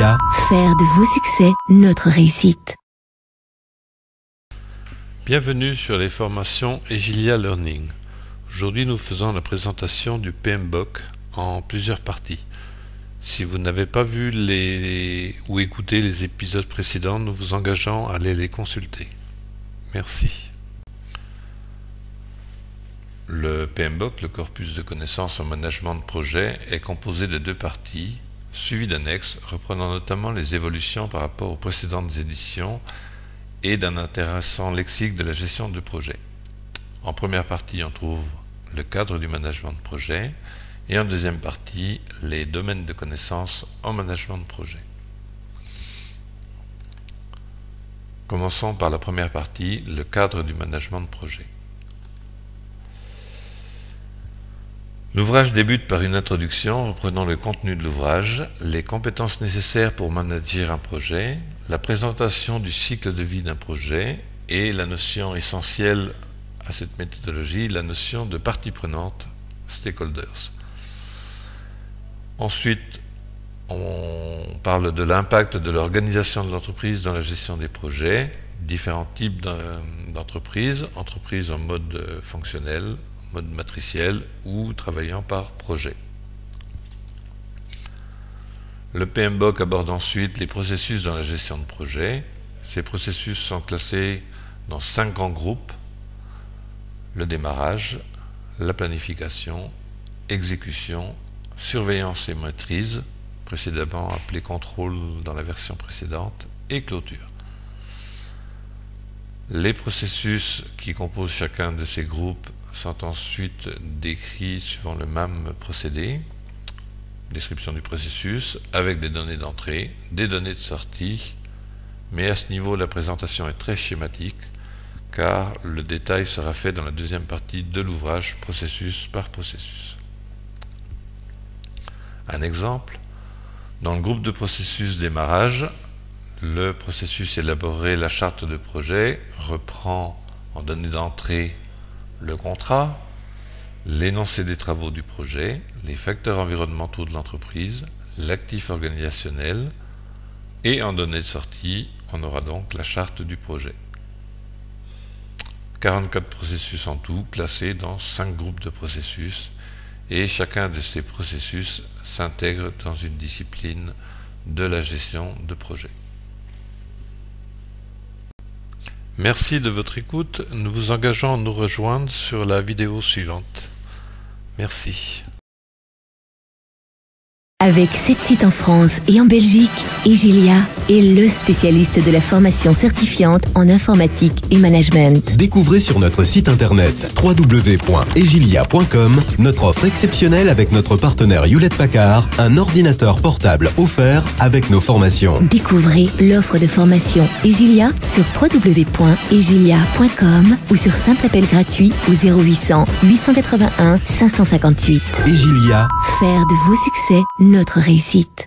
Egilia. Faire de vos succès notre réussite. Bienvenue sur les formations Egilia Learning. Aujourd'hui, nous faisons la présentation du PMBOK en plusieurs parties. Si vous n'avez pas vu ou écouté les épisodes précédents, nous vous engageons à aller les consulter. Merci. Le PMBOK, le corpus de connaissances en management de projet, est composé de deux parties, suivies d'annexes, reprenant notamment les évolutions par rapport aux précédentes éditions et d'un intéressant lexique de la gestion de projet. En première partie, on trouve le cadre du management de projet et en deuxième partie, les domaines de connaissances en management de projet. Commençons par la première partie, le cadre du management de projet. L'ouvrage débute par une introduction reprenant le contenu de l'ouvrage, les compétences nécessaires pour manager un projet, la présentation du cycle de vie d'un projet et la notion essentielle à cette méthodologie, la notion de partie prenante, stakeholders. Ensuite, on parle de l'impact de l'organisation de l'entreprise dans la gestion des projets, différents types d'entreprises, entreprises en mode fonctionnel, mode matriciel ou travaillant par projet. Le PMBOK aborde ensuite les processus dans la gestion de projet. Ces processus sont classés dans 5 grands groupes: le démarrage, la planification, exécution, surveillance et maîtrise, précédemment appelé contrôle dans la version précédente, et clôture. Les processus qui composent chacun de ces groupes sont ensuite décrits suivant le même procédé, description du processus, avec des données d'entrée, des données de sortie, mais à ce niveau la présentation est très schématique, car le détail sera fait dans la deuxième partie de l'ouvrage, processus par processus. Un exemple, dans le groupe de processus démarrage, le processus élaborer la charte de projet reprend en données d'entrée le contrat, l'énoncé des travaux du projet, les facteurs environnementaux de l'entreprise, l'actif organisationnel, et en données de sortie, on aura donc la charte du projet. 44 processus en tout, classés dans 5 groupes de processus, et chacun de ces processus s'intègre dans une discipline de la gestion de projet. Merci de votre écoute. Nous vous engageons à nous rejoindre sur la vidéo suivante. Merci. Avec 7 sites en France et en Belgique, Egilia est le spécialiste de la formation certifiante en informatique et management. Découvrez sur notre site internet www.egilia.com notre offre exceptionnelle avec notre partenaire Hewlett-Packard, un ordinateur portable offert avec nos formations. Découvrez l'offre de formation Egilia sur www.egilia.com ou sur simple appel gratuit au 0800 881 558. Egilia. Faire de vos succès notre réussite.